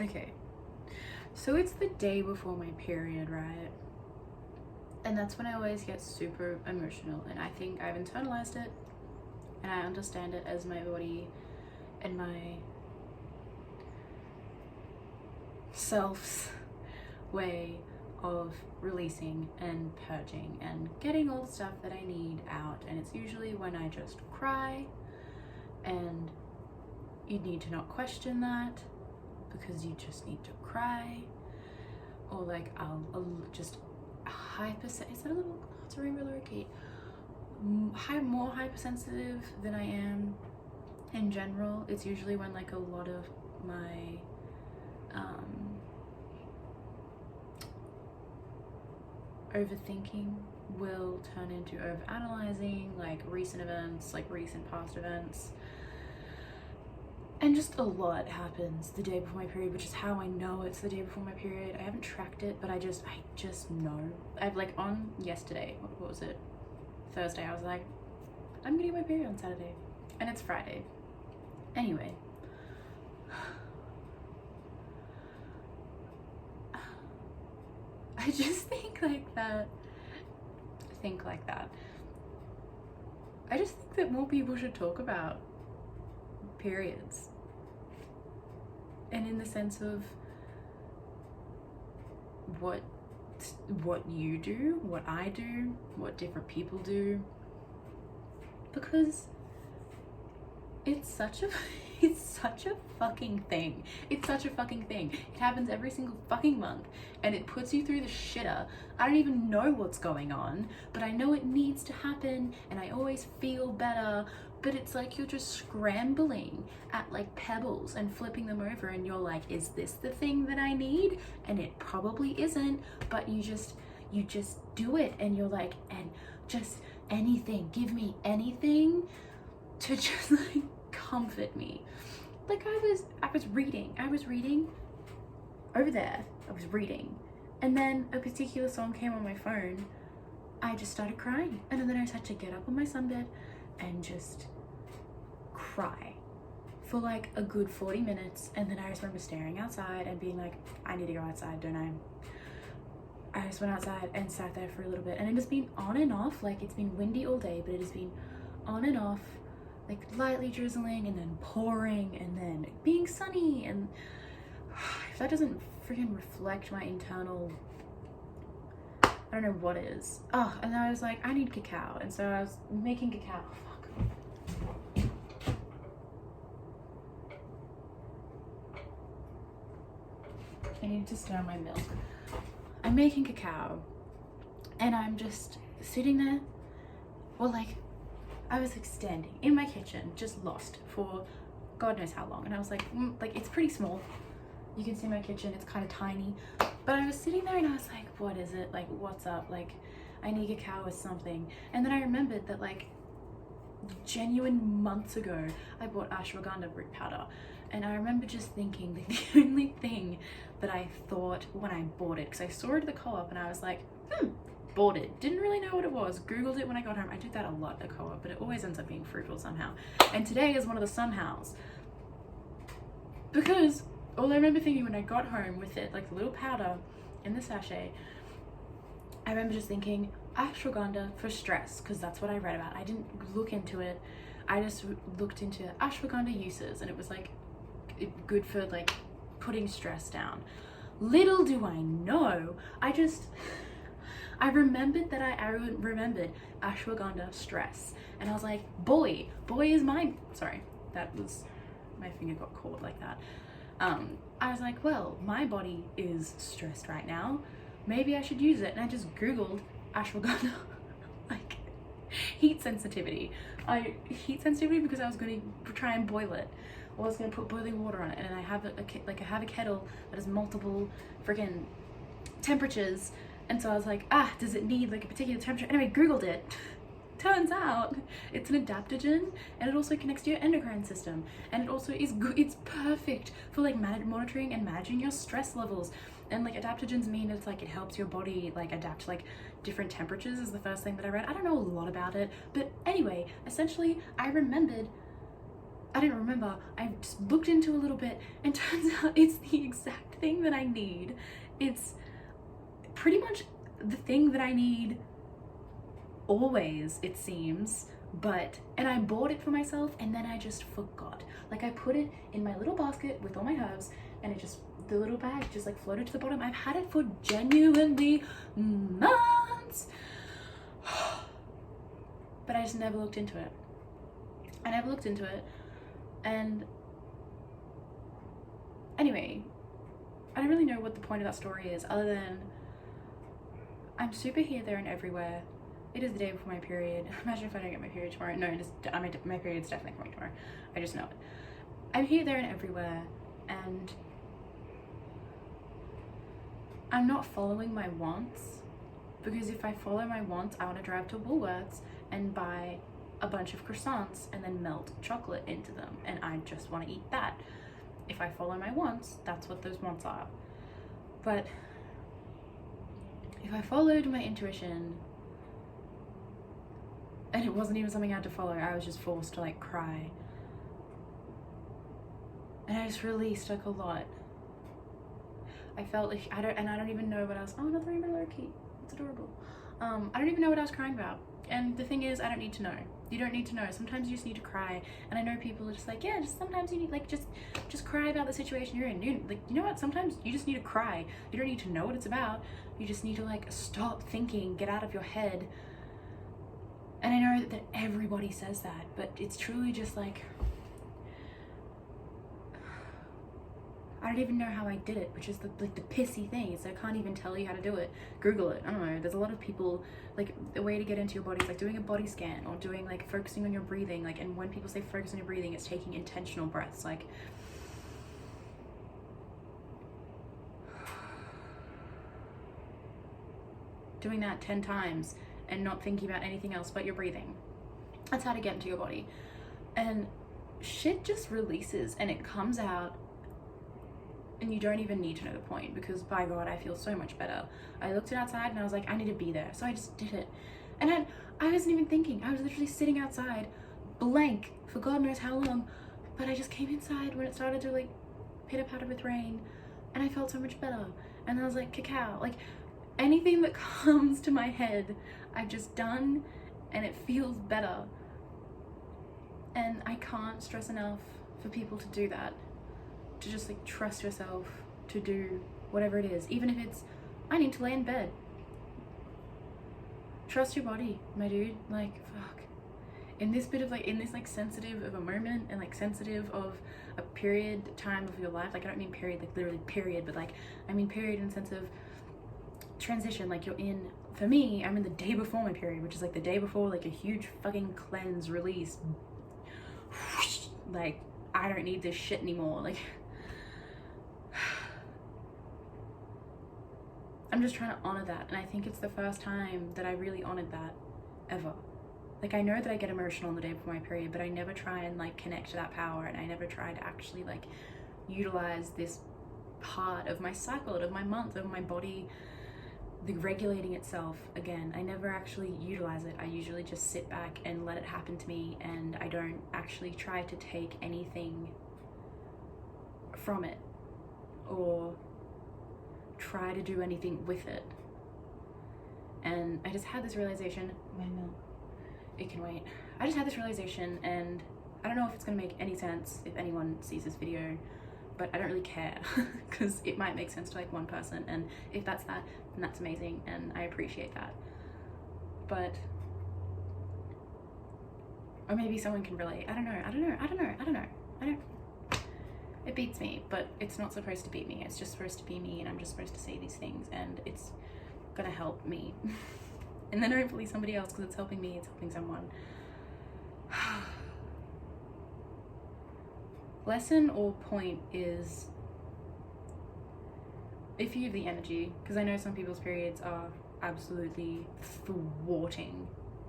Okay, so it's the day before my period, right? And that's when I always get super emotional, and I think I've internalized it and I understand it as my body and my self's way of releasing and purging and getting all the stuff that I need out. And it's usually when I just cry, and you need to not question that because you just need to cry. Or like I'll just is that a little, it's a really key, more hypersensitive than I am in general. It's usually when like a lot of my overthinking will turn into overanalyzing, like recent events, like recent past events. And just a lot happens the day before my period, which is how I know it's the day before my period. I haven't tracked it, but I just know. I've like on yesterday, what was it? Thursday, I was like, I'm gonna get my period on Saturday. And it's Friday. Anyway. I just think like that. I just think that more people should talk about periods. And in the sense of what you do, what I do, what different people do. Because it's such a fucking thing. It's such a fucking thing. It happens every single fucking month, and it puts you through the shitter. I don't even know what's going on, but I know it needs to happen, and I always feel better. But it's like you're just scrambling at like pebbles and flipping them over, and you're like, is this the thing that I need? And it probably isn't, but you just do it, and you're like, and just anything, give me anything to just like comfort me. Like I was reading over there, and then a particular song came on my phone. I just started crying, and then I just had to get up on my sunbed and just cry for like a good 40 minutes. And then I just remember staring outside and being like, I need to go outside, don't I? I just went outside and sat there for a little bit, and it has been on and off. Like it's been windy all day, but it has been on and off, like lightly drizzling and then pouring and then being sunny. And if that doesn't freaking reflect my internal, I don't know what is. Oh, and then I was like, I need cacao, and so I was making cacao. Fuck. I need to stir my milk. I'm making cacao, and I'm just sitting there. Well, like, I was like standing in my kitchen, just lost for God knows how long. And I was like, like it's pretty small. You can see my kitchen, it's kind of tiny. But I was sitting there and I was like, what is it? Like, what's up? Like, I need cacao with something. And then I remembered that like genuine months ago, I bought ashwagandha root powder. And I remember just thinking that the only thing that I thought when I bought it, because I saw it at the co-op and I was like, bought it. Didn't really know what it was. Googled it when I got home. I do that a lot at co-op, but it always ends up being fruitful somehow. And today is one of the somehows. Because all I remember thinking when I got home with it, like the little powder in the sachet, I remember just thinking ashwagandha for stress, because that's what I read about. I didn't look into it. I just looked into ashwagandha uses, and it was like good for like putting stress down. Little do I know, I remembered that I remembered ashwagandha stress, and I was like, boy is my, sorry, that was, my finger got caught like that. I was like, well, my body is stressed right now, maybe I should use it. And I just Googled ashwagandha, like heat sensitivity because I was going to try and boil it. Or I was going to put boiling water on it, and I have I have a kettle that has multiple freaking temperatures. And so I was like, does it need like a particular temperature? Anyway, Googled it. Turns out it's an adaptogen, and it also connects to your endocrine system. And it also is good. It's perfect for like monitoring and managing your stress levels. And like adaptogens mean it's like it helps your body like adapt to like different temperatures is the first thing that I read. I don't know a lot about it, but anyway, essentially I remembered I didn't remember. I just looked into a little bit and turns out it's the exact thing that I need. It's pretty much the thing that I need always, it seems. And I bought it for myself and then I just forgot. Like, I put it in my little basket with all my herbs and the little bag just like floated to the bottom. I've had it for genuinely months. But I just never looked into it. And anyway, I don't really know what the point of that story is, other than I'm super here, there, and everywhere. It is the day before my period. Imagine if I don't get my period tomorrow. No, my period's definitely coming tomorrow. I just know it. I'm here, there, and everywhere, and I'm not following my wants, because if I follow my wants, I want to drive to Woolworths and buy a bunch of croissants and then melt chocolate into them, and I just want to eat that. If I follow my wants, that's what those wants are. But if I followed my intuition, and it wasn't even something I had to follow, I was just forced to like cry, and I just released like a lot. I felt like I don't even know what else. Oh, another rainbow lurkey. It's adorable. I don't even know what I was crying about. And the thing is, I don't need to know. You don't need to know. Sometimes you just need to cry. And I know people are just like, yeah, just sometimes you need, like, just cry about the situation you're in. You know what? Sometimes you just need to cry. You don't need to know what it's about. You just need to like stop thinking, get out of your head. And I know that everybody says that, but it's truly just like, I don't even know how I did it, which is the pissy thing. So I can't even tell you how to do it. Google it. I don't know. There's a lot of people, like, the way to get into your body is like doing a body scan or doing like focusing on your breathing. Like, and when people say focus on your breathing, it's taking intentional breaths. Like, doing that 10 times and not thinking about anything else but your breathing. That's how to get into your body. And shit just releases and it comes out. And you don't even need to know the point, because by God, I feel so much better. I looked outside and I was like, I need to be there. So I just did it. And I wasn't even thinking. I was literally sitting outside, blank, for God knows how long. But I just came inside when it started to like pitter patter with rain. And I felt so much better. And I was like, cacao. Like, anything that comes to my head, I've just done and it feels better. And I can't stress enough for people to do that. To just like trust yourself to do whatever it is, even if it's I need to lay in bed. Trust your body, my dude. Like, fuck, in this sensitive of a moment and like sensitive of a period time of your life, like I don't mean period like literally period, but like I mean period in the sense of transition. Like, you're in, for me, I'm in the day before my period, which is like the day before like a huge fucking cleanse release. Like, I don't need this shit anymore. Like, I'm just trying to honor that, and I think it's the first time that I really honored that ever. Like, I know that I get emotional on the day before my period, but I never try and like connect to that power, and I never try to actually like utilize this part of my cycle, of my month, of my body, the regulating itself again. I never actually utilize it. I usually just sit back and let it happen to me, and I don't actually try to take anything from it or try to do anything with it. And I just had this realization, it can wait. I just had this realization, and I don't know if it's gonna make any sense if anyone sees this video, but I don't really care because it might make sense to like one person, and if that's that, then that's amazing, and I appreciate that. But, or maybe someone can relate. I don't know. It beats me, but it's not supposed to beat me. It's just supposed to be me, and I'm just supposed to say these things, and it's gonna help me. And then hopefully somebody else, because it's helping me, it's helping someone. Lesson or point is, if you have the energy, because I know some people's periods are absolutely thwarting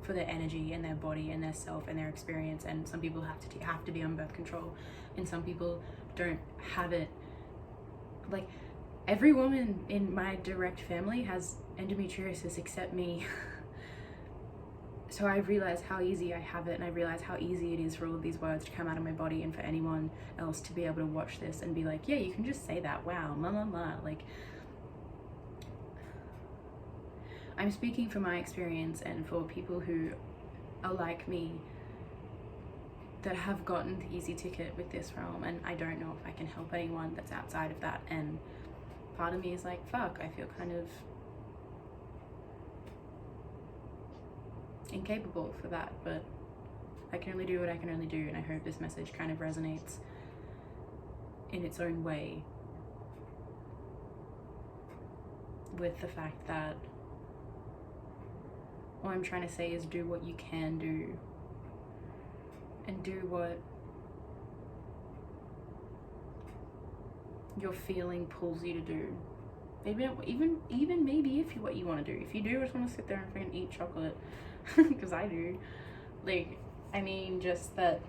for their energy and their body and their self and their experience, and some people have to be on birth control, and some people don't have it. Like, every woman in my direct family has endometriosis except me. So I realize how easy I have it, and I realize how easy it is for all of these words to come out of my body, and for anyone else to be able to watch this and be like, yeah, you can just say that, wow, like, I'm speaking from my experience and for people who are like me, that have gotten the easy ticket with this realm, and I don't know if I can help anyone that's outside of that. And part of me is like, fuck, I feel kind of incapable for that, but I can only do what I can only do, and I hope this message kind of resonates in its own way with the fact that all I'm trying to say is do what you can do, and do what your feeling pulls you to do. Maybe even maybe if you what you want to do. If you do just want to sit there and freaking eat chocolate, because I do, like, I mean, just that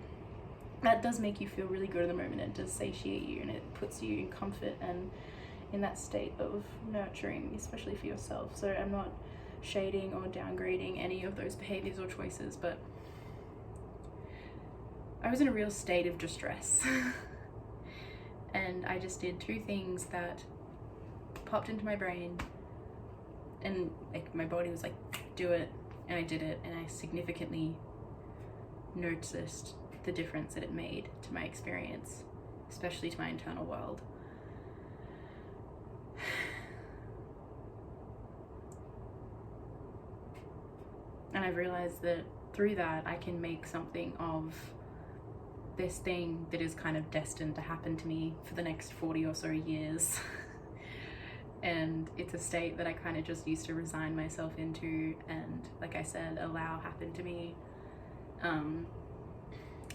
does make you feel really good in the moment. It does satiate you, and it puts you in comfort and in that state of nurturing, especially for yourself. So I'm not shading or downgrading any of those behaviors or choices, but I was in a real state of distress and I just did two things that popped into my brain, and like my body was like, do it, and I did it, and I significantly noticed the difference that it made to my experience, especially to my internal world. And I've realized that through that I can make something of this thing that is kind of destined to happen to me for the next 40 or so years. And it's a state that I kind of just used to resign myself into, and like I said, allow happen to me. And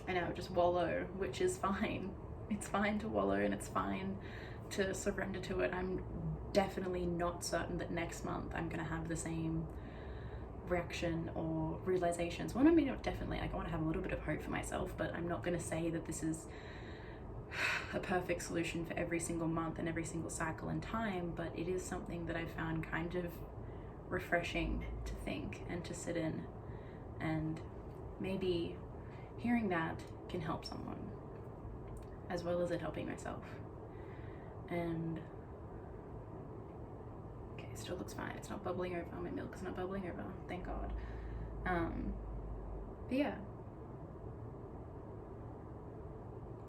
I would just wallow, which is fine. It's fine to wallow, and it's fine to surrender to it. I'm definitely not certain that next month I'm gonna have the same reaction or realizations. Well, I mean, not definitely, like, I want to have a little bit of hope for myself, but I'm not going to say that this is a perfect solution for every single month and every single cycle in time, but it is something that I found kind of refreshing to think and to sit in, and maybe hearing that can help someone as well as it helping myself. And it still looks fine. It's not bubbling over. My milk is not bubbling over, thank God. But yeah,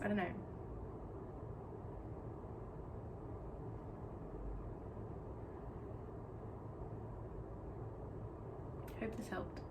I don't know. Hope this helped.